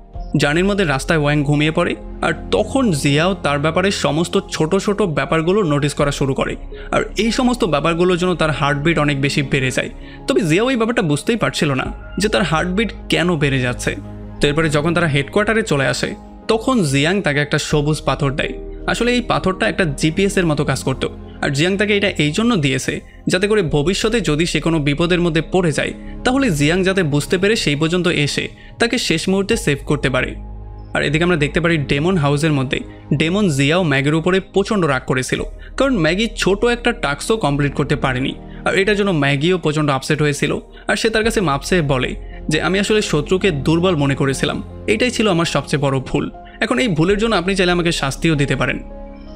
জার্নির মধ্যে রাস্তায় ওয়াং ঘুমিয়ে পড়ে, আর তখন জিয়াও তার ব্যাপারে সমস্ত ছোট ছোট ব্যাপারগুলো নোটিস করা শুরু করে। আর এই সমস্ত ব্যাপারগুলোর জন্য তার হার্টবিট অনেক বেশি বেড়ে যায়। তবে জিয়াও এই ব্যাপারটা বুঝতেই পারছিল না যে তার হার্টবিট কেন বেড়ে যাচ্ছে। তো এরপরে যখন তারা হেডকোয়ার্টারে চলে আসে তখন জিয়াং তাকে একটা সবুজ পাথর দেয়। আসলে এই পাথরটা একটা জিপিএস এর মতো কাজ করতো, আর জিয়াং তাকে এটা এই জন্য দিয়েছে যাতে করে ভবিষ্যতে যদি সে কোনো বিপদের মধ্যে পড়ে যায় তাহলে জিয়াং যাতে বুঝতে পেরে সেই পর্যন্ত এসে তাকে শেষ মুহূর্তে সেভ করতে পারে। আর এদিকে আমরা দেখতে পারি ডেমন হাউসের মধ্যে ডেমন জিয়াও ম্যাগির উপরে প্রচণ্ড রাগ করেছিল, কারণ ম্যাগি ছোট একটা টাস্কও কমপ্লিট করতে পারেনি। আর এটার জন্য ম্যাগিও প্রচণ্ড আপসেট হয়েছিল, আর সে তার কাছে মাপসে বলে যে আমি আসলে শত্রুকে দুর্বল মনে করেছিলাম, এটাই ছিল আমার সবচেয়ে বড় ভুল। এখন এই ভুলের জন্য আপনি চাইলে আমাকে শাস্তিও দিতে পারেন।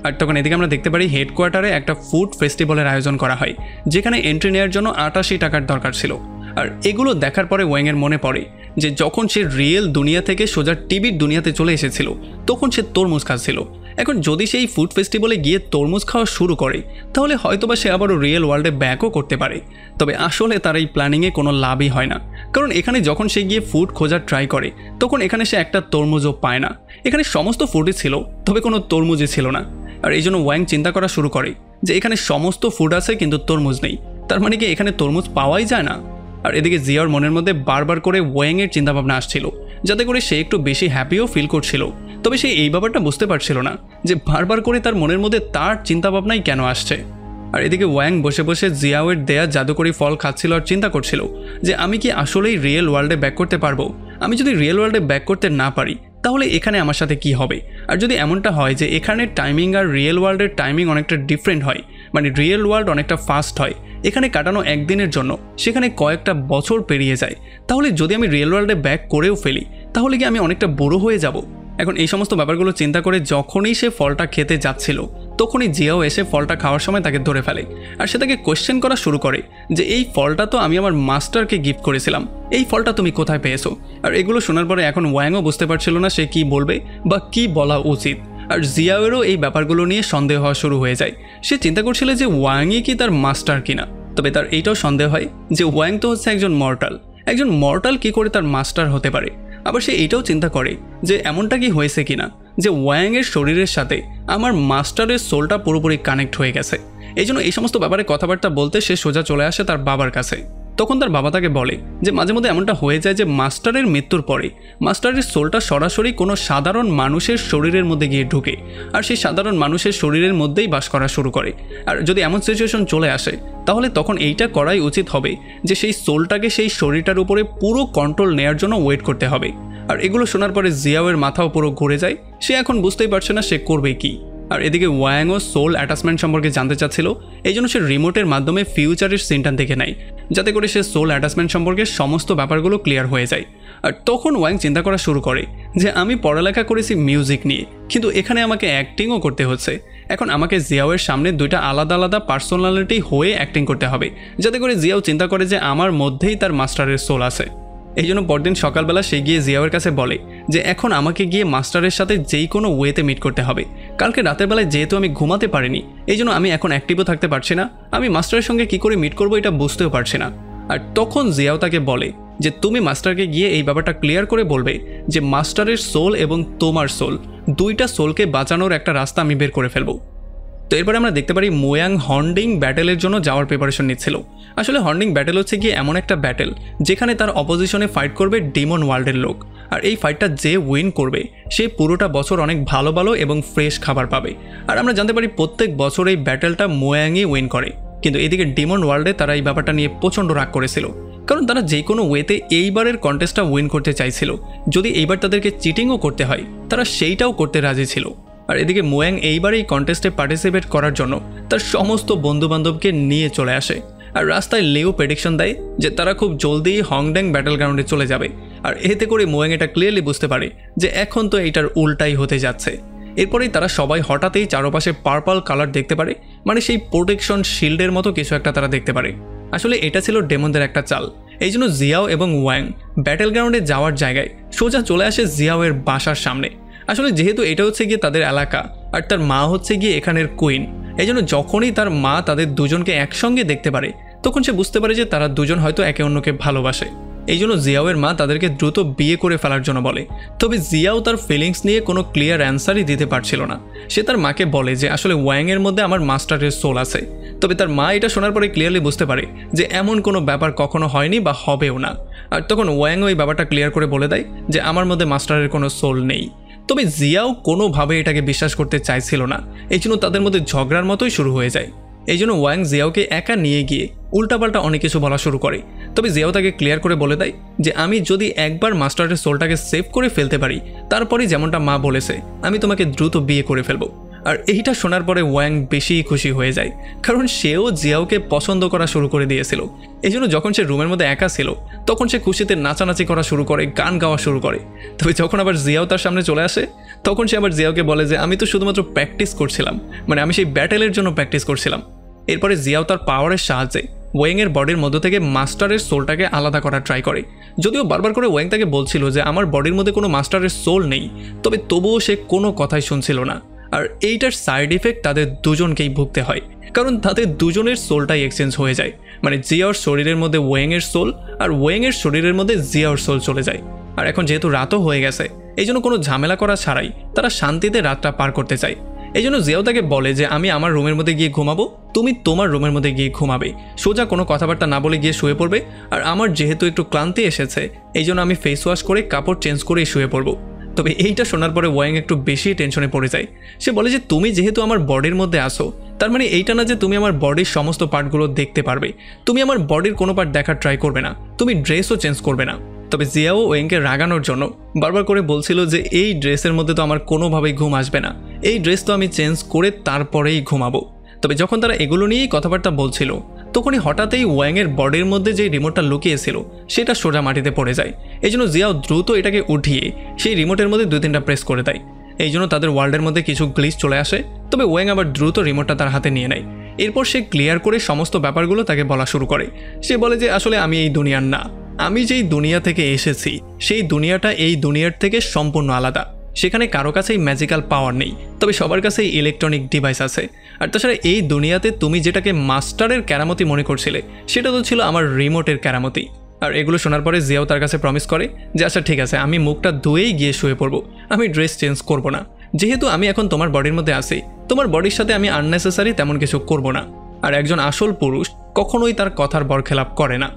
আর তখন এদিকে আমরা দেখতে পারি হেডকোয়ার্টারে একটা ফুড ফেস্টিভ্যালের আয়োজন করা হয়, যেখানে এন্ট্রি নেওয়ার জন্য 88 টাকার দরকার ছিল। আর এগুলো দেখার পরে ওয়াংয়ের মনে পড়ে যে যখন সে রিয়েল দুনিয়া থেকে সোজা টিভির দুনিয়াতে চলে এসেছিল তখন সে তরমুজ খাচ্ছিল। এখন যদি সেই ফুড ফেস্টিভ্যালে গিয়ে তরমুজ খাওয়া শুরু করে তাহলে হয়তোবা সে আবারও রিয়েল ওয়ার্ল্ডে ব্যাকও করতে পারে। তবে আসলে তার এই প্ল্যানিংয়ে কোনো লাভই হয় না, কারণ এখানে যখন সে গিয়ে ফুড খোঁজার ট্রাই করে তখন এখানে সে একটা তরমুজও পায় না। এখানে সমস্ত ফুডই ছিল তবে কোনো তরমুজই ছিল না। আর এই জন্য ওয়াং চিন্তা করা শুরু করে যে এখানে সমস্ত ফুড আছে কিন্তু তরমুজ নেই, তার মানে কি এখানে তরমুজ পাওয়াই যায় না। আর এদিকে জিয়ার মনের মধ্যে বারবার করে ওয়াংয়ের চিন্তাভাবনা আসছিল, যাতে করে সে একটু বেশি হ্যাপিও ফিল করছিল। তবে সে এই ব্যাপারটা বুঝতে পারছিল না যে বারবার করে তার মনের মধ্যে তার চিন্তাভাবনাই কেন আসছে। আর এদিকে ওয়াং বসে বসে জিয়াওয়ের দেয়া জাদুকরি ফল খাচ্ছিল আর চিন্তা করছিল যে আমি কি আসলেই রিয়েল ওয়ার্ল্ডে ব্যাক করতে পারবো। আমি যদি রিয়েল ওয়ার্ল্ডে ব্যাক করতে না পারি তাহলে এখানে আমার সাথে কি হবে। আর যদি এমনটা হয় যে এখানে টাইমিং আর রিয়েল ওয়ার্ল্ডের টাইমিং অনেকটা ডিফারেন্ট হয়, মানে রিয়েল ওয়ার্ল্ড অনেকটা ফাস্ট হয়, এখানে কাটানো একদিনের জন্য সেখানে কয়েকটা বছর পেরিয়ে যায়, তাহলে যদি আমি রিয়েল ওয়ার্ল্ডে ব্যাক করেও ফেলি তাহলে কি আমি অনেকটা বড় হয়ে যাব। এখন এই সমস্ত ব্যাপারগুলো চিন্তা করে যখনই সে ফলটা খেতে যাচ্ছিল তখনই জিয়াও এসে ফলটা খাওয়ার সময় তাকে ধরে ফেলে। আর সে তাকে কোয়েশ্চেন করা শুরু করে যে এই ফলটা তো আমি আমার মাস্টারকে গিফট করেছিলাম, এই ফলটা তুমি কোথায় পেয়েছো। আর এগুলো শোনার পরে এখন ওয়াংও বুঝতে পারছিল না সে কি বলবে বা কি বলা উচিত। আর জিয়াওয়েরও এই ব্যাপারগুলো নিয়ে সন্দেহ হওয়া শুরু হয়ে যায়। সে চিন্তা করছিল যে ওয়াংই কি তার মাস্টার কিনা। তবে তার এইটাও সন্দেহ হয় যে ওয়াং তো হচ্ছে একজন মর্টাল কি করে তার মাস্টার হতে পারে। আবার সে এইটাও চিন্তা করে যে এমনটা কি হয়েছে কিনা যে ওয়াংয়ের শরীরের সাথে আমার মাস্টারের সোলটা পুরোপুরি কানেক্ট হয়ে গেছে। এই জন্য এই সমস্ত ব্যাপারে কথাবার্তা বলতে সে সোজা চলে আসে তার বাবার কাছে। তখন তার বাবা তাকে বলে যে মাঝে মধ্যে এমনটা হয়ে যায় যে মাস্টারের মৃত্যুর পরে মাস্টারের সোলটা সরাসরি কোনো সাধারণ মানুষের শরীরের মধ্যে গিয়ে ঢুকে আর সেই সাধারণ মানুষের শরীরের মধ্যেই বাস করা শুরু করে। আর যদি এমন সিচুয়েশন চলে আসে তাহলে তখন এইটা করাই উচিত হবে যে সেই সোলটাকে সেই শরীরটার উপরে পুরো কন্ট্রোল নেওয়ার জন্য ওয়েট করতে হবে। আর এগুলো শোনার পরে জিয়াওয়ের মাথাও পুরো ঘুরে যায়, সে এখন বুঝতেই পারছে না সে করবে কি। আর এদিকে ওয়াংও সোল অ্যাটাচমেন্ট সম্পর্কে জানতে চাচ্ছিল, এই জন্য সে রিমোটের মাধ্যমে ফিউচারের সিনটা দেখে নেয় যাতে করে সে সোল অ্যাটাচমেন্ট সম্পর্কে সমস্ত ব্যাপারগুলো ক্লিয়ার হয়ে যায়। আর তখন ওয়াং চিন্তা করা শুরু করে যে আমি পড়ালেখা করেছি মিউজিক নিয়ে, কিন্তু এখানে আমাকে অ্যাক্টিংও করতে হচ্ছে। এখন আমাকে জিয়াওয়ের সামনে দুইটা আলাদা আলাদা পার্সোনালিটি হয়ে অ্যাক্টিং করতে হবে যাতে করে জিয়াও চিন্তা করে যে আমার মধ্যেই তার মাস্টারের সোল আছে। এই জন্য পরদিন সকালবেলা সে গিয়ে জিয়াওয়ের কাছে বলে যে এখন আমাকে গিয়ে মাস্টারের সাথে যেই কোনো ওয়েতে মিট করতে হবে। কালকে রাতের বেলায় যেহেতু আমি ঘুমাতে পারিনি এই জন্য আমি এখন অ্যাক্টিভও থাকতে পারছি না, আমি মাস্টারের সঙ্গে কী করে মিট করবো এটা বুঝতেও পারছি না। আর তখন জিয়াও তাকে বলে যে তুমি মাস্টারকে গিয়ে এই ব্যাপারটা ক্লিয়ার করে বলবে যে মাস্টারের সোল এবং তোমার সোল দুইটা সোলকে বাঁচানোর একটা রাস্তা আমি বের করে ফেলবো। তো এরপরে আমরা দেখতে পারি মোয়াং হর্নডিং ব্যাটেলের জন্য যাওয়ার প্রিপারেশন নিচ্ছিল। আসলে হর্নডিং ব্যাটেল হচ্ছে গিয়ে এমন একটা ব্যাটেল যেখানে তার অপোজিশনে ফাইট করবে ডিমন ওয়ার্ল্ডের লোক। আর এই ফাইটটা যে উইন করবে সে পুরোটা বছর অনেক ভালো ভালো এবং ফ্রেশ খাবার পাবে। আর আমরা জানতে পারি প্রত্যেক বছর এই ব্যাটেলটা মোয়াংই উইন করে, কিন্তু এদিকে ডিমন ওয়ার্ল্ডে তারা এই ব্যাপারটা নিয়ে প্রচণ্ড রাগ করেছিল, কারণ তারা যে কোনো ওয়েতে এইবারের কন্টেস্টটা উইন করতে চাইছিল। যদি এইবার তাদেরকে চিটিংও করতে হয় তারা সেইটাও করতে রাজি ছিল। আর এদিকে মোয়াং এইবার এই কন্টেস্টে পার্টিসিপেট করার জন্য তার সমস্ত বন্ধুবান্ধবকে নিয়ে চলে আসে। আর রাস্তায় লিও প্রেডিকশন দেয় যে তারা খুব জলদি হংড্যাং ব্যাটল গ্রাউন্ডে চলে যাবে। আর এতে করে মোয়াং এটা ক্লিয়ারলি বুঝতে পারে যে এখন তো এইটার উল্টাই হতে যাচ্ছে। এরপরেই তারা সবাই হঠাৎই চারপাশে পার্পল কালার দেখতে পারে, মানে সেই প্রোটেকশন শিল্ডের মতো কিছু একটা তারা দেখতে পারে। আসলে এটা ছিল ডেমনদের একটা চাল। এই জন্য জিয়াও এবং ওয়াং ব্যাটল গ্রাউন্ডে যাওয়ার জায়গায় সোজা চলে আসে জিয়াওয়ের বাসার সামনে। আসলে যেহেতু এটা হচ্ছে গিয়ে তাদের এলাকা আর তার মা হচ্ছে গিয়ে এখানের কুইন, এই জন্য যখনই তার মা তাদের দুজনকে একসঙ্গে দেখতে পারে তখন সে বুঝতে পারে যে তারা দুজন হয়তো একে অন্যকে ভালোবাসে। এই জন্য জিয়াওয়ের মা তাদেরকে দ্রুত বিয়ে করে ফেলার জন্য বলে। তবে জিয়াও তার ফিলিংস নিয়ে কোনো ক্লিয়ার অ্যান্সারই দিতে পারছিল না। সে তার মাকে বলে যে আসলে ওয়াংয়ের মধ্যে আমার মাস্টারের সোল আছে। তবে তার মা এটা শোনার পরে ক্লিয়ারলি বুঝতে পারে যে এমন কোনো ব্যাপার কখনো হয়নি বা হবেও না। আর তখন ওয়াংও এই ব্যাপারটা ক্লিয়ার করে বলে দেয় যে আমার মধ্যে মাস্টারের কোনো সোল নেই। তবে জিয়াও কোনোভাবে এটাকে বিশ্বাস করতে চাইছিল না, এই জন্য তাদের মধ্যে ঝগড়ার মতোই শুরু হয়ে যায়। এই জন্য ওয়াং জিয়াওকে একা নিয়ে গিয়ে উল্টাপাল্টা অনেক কিছু বলা শুরু করে। তবে জিয়াও তাকে ক্লিয়ার করে বলে দেয় যে আমি যদি একবার মাস্টারের সোলটাকে সেভ করে ফেলতে পারি তারপরেই যেমনটা মা বলেছে আমি তোমাকে দ্রুত বিয়ে করে ফেলবো। আর এইটা শোনার পরে ওয়াং বেশি খুশি হয়ে যায়, কারণ সেও জিয়াওকে পছন্দ করা শুরু করে দিয়েছিল। এই জন্য যখন সে রুমের মধ্যে একা ছিল তখন সে খুশিতে নাচানাচি করা শুরু করে, গান গাওয়া শুরু করে। তবে যখন আবার জিয়াও তার সামনে চলে আসে তখন সে আবার জিয়াওকে বলে যে আমি তো শুধুমাত্র প্র্যাকটিস করছিলাম, মানে আমি সেই ব্যাটেলের জন্য প্র্যাকটিস করছিলাম। এরপরে জিয়াও তার পাওয়ারের সাহায্যে ওয়াংয়ের বডির মধ্য থেকে মাস্টারের সোলটাকে আলাদা করার ট্রাই করে। যদিও বারবার করে ওয়াং তাকে বলছিল যে আমার বডির মধ্যে কোনো মাস্টারের সোল নেই, তবে তবুও সে কোনো কথাই শুনছিল না। আর এইটার সাইড ইফেক্ট তাদের দুজনকেই ভুগতে হয়, কারণ তাদের দুজনের সোলটাই এক্সচেঞ্জ হয়ে যায়। মানে জিয়াওর শরীরের মধ্যে ওয়াংয়ের সোল আর ওয়াংয়ের শরীরের মধ্যে জিয়াওর সোল চলে যায়। আর এখন যেহেতু রাতও হয়ে গেছে এই জন্য কোনো ঝামেলা করা ছাড়াই তারা শান্তিতে রাতটা পার করতে চায়। এই জন্য জিয়াও তাকে বলে যে আমি আমার রুমের মধ্যে গিয়ে ঘুমাবো, তুমি তোমার রুমের মধ্যে গিয়ে ঘুমাবে, সোজা কোনো কথাবার্তা না বলে গিয়ে শুয়ে পড়বে। আর আমার যেহেতু একটু ক্লান্তি এসেছে এই জন্য আমি ফেস ওয়াশ করে কাপড় চেঞ্জ করেই শুয়ে পড়বো। তবে এইটা শোনার পরে ওয়াং একটু বেশি টেনশনে পড়ে যায়। সে বলে যে তুমি যেহেতু আমার বডির মধ্যে আসো তার মানে এইটা না যে তুমি আমার বডির সমস্ত পার্টগুলো দেখতে পারবে, তুমি আমার বডির কোনো পার্ট দেখার ট্রাই করবে না, তুমি ড্রেসও চেঞ্জ করবে না। তবে জিয়াও ওয়েংকে রাগানোর জন্য বারবার করে বলছিল যে এই ড্রেসের মধ্যে তো আমার কোনোভাবেই ঘুম আসবে না, এই ড্রেস তো আমি চেঞ্জ করে তারপরেই ঘুমাবো। তবে যখন তারা এগুলো নিয়েই কথাবার্তা বলছিল তখনই হঠাৎই ওয়াংয়ের বডির মধ্যে যে রিমোটটা লুকিয়েছিল সেটা সোজা মাটিতে পড়ে যায়। এই জন্য জিয়াও দ্রুত এটাকে উঠিয়ে সেই রিমোটের মধ্যে 2-3টা প্রেস করে দেয়। এই জন্য তাদের ওয়ার্ল্ডের মধ্যে কিছু গ্লিচ চলে আসে। তবে ওয়াং আবার দ্রুত রিমোটটা তার হাতে নিয়ে নেয়। এরপর সে ক্লিয়ার করে সমস্ত ব্যাপারগুলো তাকে বলা শুরু করে। সে বলে যে আসলে আমি এই দুনিয়ার না, আমি যেই দুনিয়া থেকে এসেছি সেই দুনিয়াটা এই দুনিয়ার থেকে সম্পূর্ণ আলাদা। সেখানে কারো কাছেই ম্যাজিক্যাল পাওয়ার নেই, তবে সবার কাছেই ইলেকট্রনিক ডিভাইস আছে। আর তাছাড়া এই দুনিয়াতে তুমি যেটাকে মাস্টারের কেরামতি মনে করছিলে সেটা তো ছিল আমার রিমোটের কেরামতি। আর এগুলো শোনার পরে জিয়াও তার কাছে প্রমিস করে যে আচ্ছা ঠিক আছে, আমি মুখটা ধুয়েই গিয়ে শুয়ে পড়বো, আমি ড্রেস চেঞ্জ করব না, যেহেতু আমি এখন তোমার বডির মধ্যে আছি, তোমার বডির সাথে আমি আননেসেসারি তেমন কিছু করব না। আর একজন আসল পুরুষ কখনোই তার কথার বরখেলাপ করে না।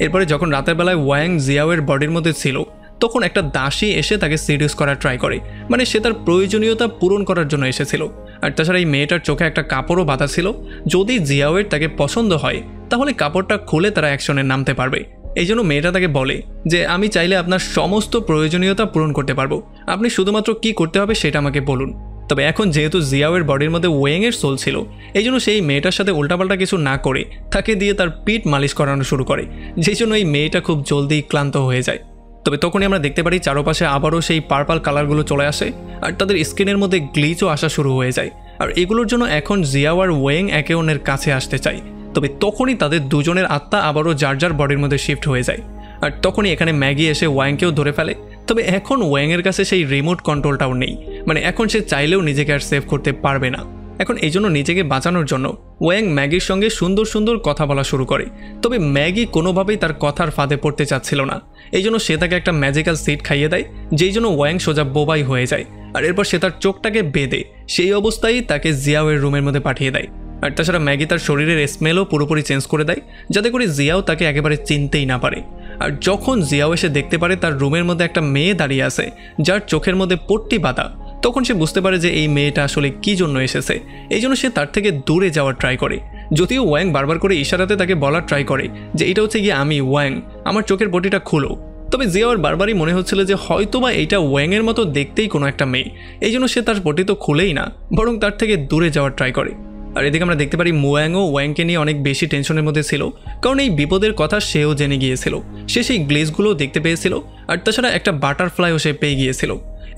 এরপরে যখন রাতের বেলায় ওয়াং জিয়াওয়ের বডির মধ্যে ছিল তখন একটা দাসী এসে তাকে সিডিউস করার ট্রাই করে, মানে সে তার প্রয়োজনীয়তা পূরণ করার জন্য এসেছিল। আর তাছাড়া এই মেয়েটার চোখে একটা কাপড়ও বাঁধা ছিল, যদি জিয়াওয়ের তাকে পছন্দ হয় তাহলে কাপড়টা খুলে তারা অ্যাকশনে নামতে পারবে। এই জন্য মেয়েটা তাকে বলে যে আমি চাইলে আপনার সমস্ত প্রয়োজনীয়তা পূরণ করতে পারবো, আপনি শুধুমাত্র কি করতে হবে সেটা আমাকে বলুন। তবে এখন যেহেতু জিয়াওয়ের বডির মধ্যে ওয়েংয়ের সোল ছিল, এই জন্য সেই মেয়েটার সাথে উল্টাপাল্টা কিছু না করে তাকে দিয়ে তার পিঠ মালিশ করানো শুরু করে, যেই জন্য এই মেয়েটা খুব জলদি ক্লান্ত হয়ে যায়। তবে তখনই আমরা দেখতে পারি চারপাশে আবারও সেই পার্পল কালারগুলো চলে আসে আর তাদের স্কিনের মধ্যে গ্লিচও আসা শুরু হয়ে যায়। আর এগুলোর জন্য এখন জিয়াও আর ওয়েং একে অন্যের কাছে আসতে চায়। তবে তখনই তাদের দুজনের আত্মা আবারও যার যার বডির মধ্যে শিফট হয়ে যায়। আর তখনই এখানে ম্যাগি এসে ওয়াংকেও ধরে ফেলে। তবে এখন ওয়াংয়ের কাছে সেই রিমোট কন্ট্রোলটাও নেই, মানে এখন সে চাইলেও নিজেকে আর সেভ করতে পারবে না। এখন এই জন্য নিজেকে বাঁচানোর জন্য ওয়াং ম্যাগির সঙ্গে সুন্দর সুন্দর কথা বলা শুরু করে। তবে ম্যাগি কোনোভাবেই তার কথার ফাঁদে পড়তে চাচ্ছিল না, এই জন্য সে তাকে একটা ম্যাজিক্যাল সিড খাইয়ে দেয়, যেই জন্য ওয়াং সোজা বোবাই হয়ে যায়। আর এরপর সে তার চোখটাকে বেঁধে সেই অবস্থায় তাকে জিয়াওয়ের রুমের মধ্যে পাঠিয়ে দেয়। আর তাছাড়া ম্যাগি তার শরীরের স্মেলও পুরোপুরি চেঞ্জ করে দেয়, যাতে করে জিয়াও তাকে একেবারে চিনতেই না পারে। আর যখন জিয়াও এসে দেখতে পারে তার রুমের মধ্যে একটা মেয়ে দাঁড়িয়ে আছে যার চোখের মধ্যে পট্টি বাঁধা, তখন সে বুঝতে পারে যে এই মেয়েটা আসলে কি জন্য এসেছে। এই জন্য সে তার থেকে দূরে যাওয়ার ট্রাই করে, যদিও ওয়াং বারবার করে ইশারাতে তাকে বলার ট্রাই করে যে এটা হচ্ছে গিয়ে আমি ওয়াং, আমার চোখের পট্টিটা খুলো। তবে জিয়াওয়ার বারবারই মনে হচ্ছিল যে হয়তোবা এইটা ওয়াংয়ের মতো দেখতেই কোনো একটা মেয়ে, এই জন্য সে তার পট্টি তো খুলেই না, বরং তার থেকে দূরে যাওয়ার ট্রাই করে। আর এদিকে আমরা দেখতে পারি মুয়াংও ওয়াংকে নিয়ে অনেক বেশি টেনশনের মধ্যে ছিল, কারণ এই বিপদের কথা সেও জেনে গিয়েছিল। সে সেই গ্লেজগুলোও দেখতে পেয়েছিল, আর তাছাড়া একটা বাটারফ্লাইও সে পেয়ে গিয়েছিল।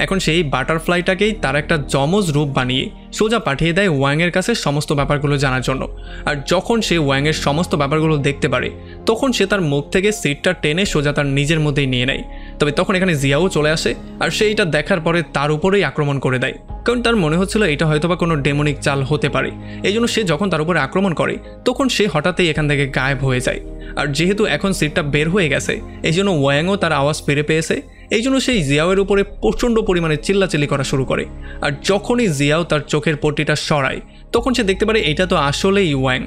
এখন সেই বাটারফ্লাইটাকেই তার একটা যমজ রূপ বানিয়ে সোজা পাঠিয়ে দেয় ওয়াংয়ের কাছে সমস্ত ব্যাপারগুলো জানার জন্য। আর যখন সে ওয়াংয়ের সমস্ত ব্যাপারগুলো দেখতে পারে তখন সে তার মুখ থেকে সিটটা টেনে সোজা তার নিজের মধ্যেই নিয়ে নেয়। তবে তখন এখানে জিয়াও চলে আসে, আর সে এটা দেখার পরে তার উপরেই আক্রমণ করে দেয়, কারণ তার মনে হচ্ছিল এটা হয়তোবা কোনো ডেমনিক চাল হতে পারে। এই জন্য সে যখন তার উপরে আক্রমণ করে তখন সে হঠাৎই এখান থেকে গায়েব হয়ে যায়। আর যেহেতু এখন সিটটা বের হয়ে গেছে, এই জন্য ওয়াংও তার আওয়াজ ফিরে পেয়েছে, এই জন্য সেই জিয়াওয়ের উপরে প্রচণ্ড পরিমাণে চিল্লাচিল্লি করা শুরু করে। আর যখনই জিয়াও তার চোখের পট্টিটা সরায় তখন সে দেখতে পারে এটা তো আসলেই ওয়াং।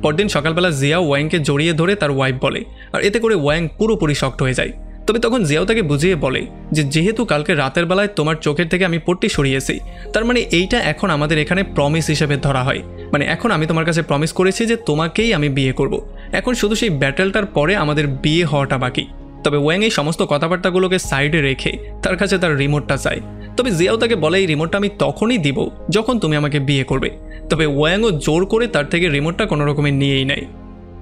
পরদিন সকালবেলা জিয়াও ওয়াংকে জড়িয়ে ধরে তার ওয়াইফ বলে, আর এতে করে ওয়াং পুরোপুরি শক্ট হয়ে যায়। তবে তখন জিয়াও তাকে বুঝিয়ে বলে যে যেহেতু কালকে রাতের বেলায় তোমার চোখের থেকে আমি পট্টি সরিয়েছি, তার মানে এইটা এখন আমাদের এখানে প্রমিস হিসেবে ধরা হয়, মানে এখন আমি তোমার কাছে প্রমিস করেছি যে তোমাকেই আমি বিয়ে করব। এখন শুধু সেই ব্যাটেলটার পরে আমাদের বিয়ে হওয়াটা বাকি। তবে ওয়াং এই সমস্ত কথাবার্তাগুলোকে সাইডে রেখে তার কাছে তার রিমোটটা চায়। তবে জিয়াও তাকে বলে এই রিমোটটা আমি তখনই দিব যখন তুমি আমাকে বিয়ে করবে। তবে ওয়াংও জোর করে তার থেকে রিমোটটা কোনো রকমে নিয়েই নেয়।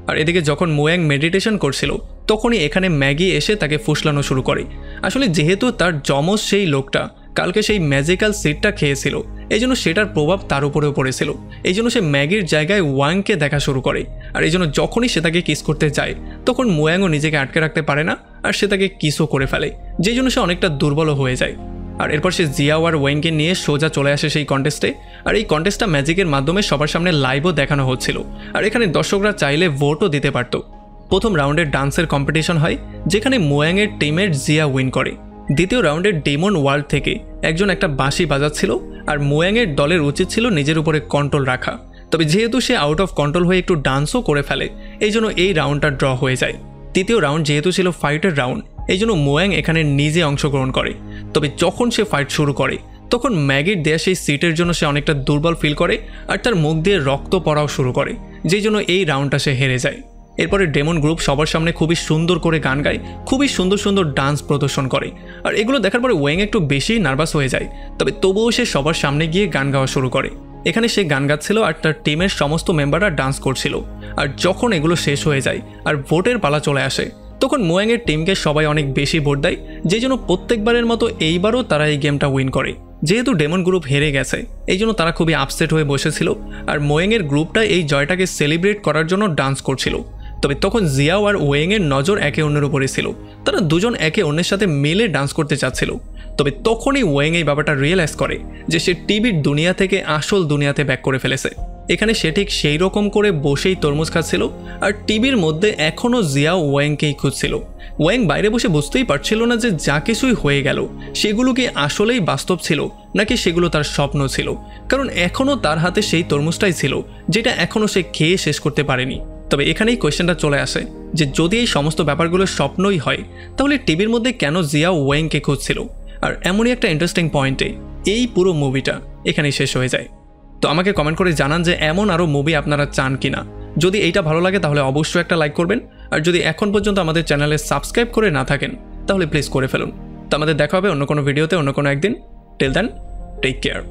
আর এদিকে যখন মোয়াং মেডিটেশন করছিল তখনই এখানে ম্যাগি এসে তাকে ফুসলানো শুরু করে। আসলে যেহেতু তার যমজ সেই লোকটা কালকে সেই ম্যাজিক্যাল সিডটা খেয়েছিল, এই জন্য সেটার প্রভাব তার উপরেও পড়েছিল। এই জন্য সে ম্যাগির জায়গায় ওয়াংকে দেখা শুরু করে। আর এই জন্য যখনই সে তাকে কিস করতে যায় তখন মোয়াংও নিজেকে আটকে রাখতে পারে না, আর সে তাকে কিসও করে ফেলে, যেই জন্য সে অনেকটা দুর্বলও হয়ে যায়। আর এরপর সে জিয়াও আর ওয়াংকে নিয়ে সোজা চলে আসে সেই কন্টেস্টে। আর এই কন্টেস্টটা ম্যাজিকের মাধ্যমে সবার সামনে লাইভও দেখানো হচ্ছিল, আর এখানে দর্শকরা চাইলে ভোটও দিতে পারত। প্রথম রাউন্ডের ডান্সের কম্পিটিশন হয়, যেখানে মোয়াংয়ের টিমের জিয়া উইন করে। দ্বিতীয় রাউন্ডের ডেমন ওয়ার্ল্ড থেকে একজন একটা বাঁশি বাজাচ্ছিল, আর মোয়াংয়ের দলের উচিত ছিল নিজের উপরে কন্ট্রোল রাখা। তবে যেহেতু সে আউট অফ কন্ট্রোল হয়ে একটু ডান্সও করে ফেলে, এই জন্য এই রাউন্ডটা ড্র হয়ে যায়। তৃতীয় রাউন্ড যেহেতু ছিল ফাইটের রাউন্ড, এই জন্য মোয়াং এখানে নিজে অংশগ্রহণ করে। তবে যখন সে ফাইট শুরু করে তখন ম্যাগির দেয়া সেই সিটের জন্য সে অনেকটা দুর্বল ফিল করে, আর তার মুখ দিয়ে রক্ত পড়াও শুরু করে, যেই জন্য এই রাউন্ডটা সে হেরে যায়। এরপরে ডেমন গ্রুপ সবার সামনে খুবই সুন্দর করে গান গায়, খুবই সুন্দর সুন্দর ডান্স প্রদর্শন করে। আর এগুলো দেখার পরে ওয়াং একটু বেশি নার্ভাস হয়ে যায়, তবে তবুও সে সবার সামনে গিয়ে গান গাওয়া শুরু করে। এখানে সে গান গাচ্ছিল আর তার টিমের সমস্ত মেম্বাররা ডান্স করছিল। আর যখন এগুলো শেষ হয়ে যায় আর ভোটের পালা চলে আসে, তখন মোয়াংয়ের টিমকে সবাই অনেক বেশি ভোট দেয়, যেই জন্য প্রত্যেকবারের মতো এইবারও তারা এই গেমটা উইন করে। যেহেতু ডেমন গ্রুপ হেরে গেছে, এই জন্য তারা খুবই আপসেট হয়ে বসেছিল, আর মোয়াংয়ের গ্রুপটা এই জয়টাকে সেলিব্রেট করার জন্য ডান্স করছিল। তবে তখন জিয়াও আর ওয়াংয়ের নজর একে অন্যের উপরে ছিল, তারা দুজন একে অন্যের সাথে মিলে ডান্স করতে চাচ্ছিল। তবে তখনই ওয়াং এই ব্যাপারটা রিয়েলাইজ করে যে সে টিভির দুনিয়া থেকে আসল দুনিয়াতে ব্যাক করে ফেলেছে। এখানে সে ঠিক সেই রকম করে বসেই তরমুজ খাচ্ছিল, আর টিভির মধ্যে এখনও জিয়াও ওয়াংকেই খুঁজছিল। ওয়াং বাইরে বসে বুঝতেই পারছিল না যে যা কিছুই হয়ে গেল সেগুলো কি আসলেই বাস্তব ছিল নাকি সেগুলো তার স্বপ্ন ছিল, কারণ এখনও তার হাতে সেই তরমুজটাই ছিল যেটা এখনও সে খেয়ে শেষ করতে পারেনি। তবে এখানেই কোয়েশ্চেনটা চলে আসে যে যদি এই সমস্ত ব্যাপারগুলো স্বপ্নই হয় তাহলে টিভির মধ্যে কেন জিয়া ওয়েংকে খুঁজছিল। আর এমনই একটা ইন্টারেস্টিং পয়েন্টে এই পুরো মুভিটা এখানেই শেষ হয়ে যায়। তো আমাকে কমেন্ট করে জানান যে এমন আরও মুভি আপনারা চান কিনা। যদি এইটা ভালো লাগে তাহলে অবশ্যই একটা লাইক করবেন, আর যদি এখন পর্যন্ত আমাদের চ্যানেলে সাবস্ক্রাইব করে না থাকেন তাহলে প্লিজ করে ফেলুন। তো আমাদের দেখা হবে অন্য কোনো ভিডিওতে অন্য কোনো একদিন। Till then, take care.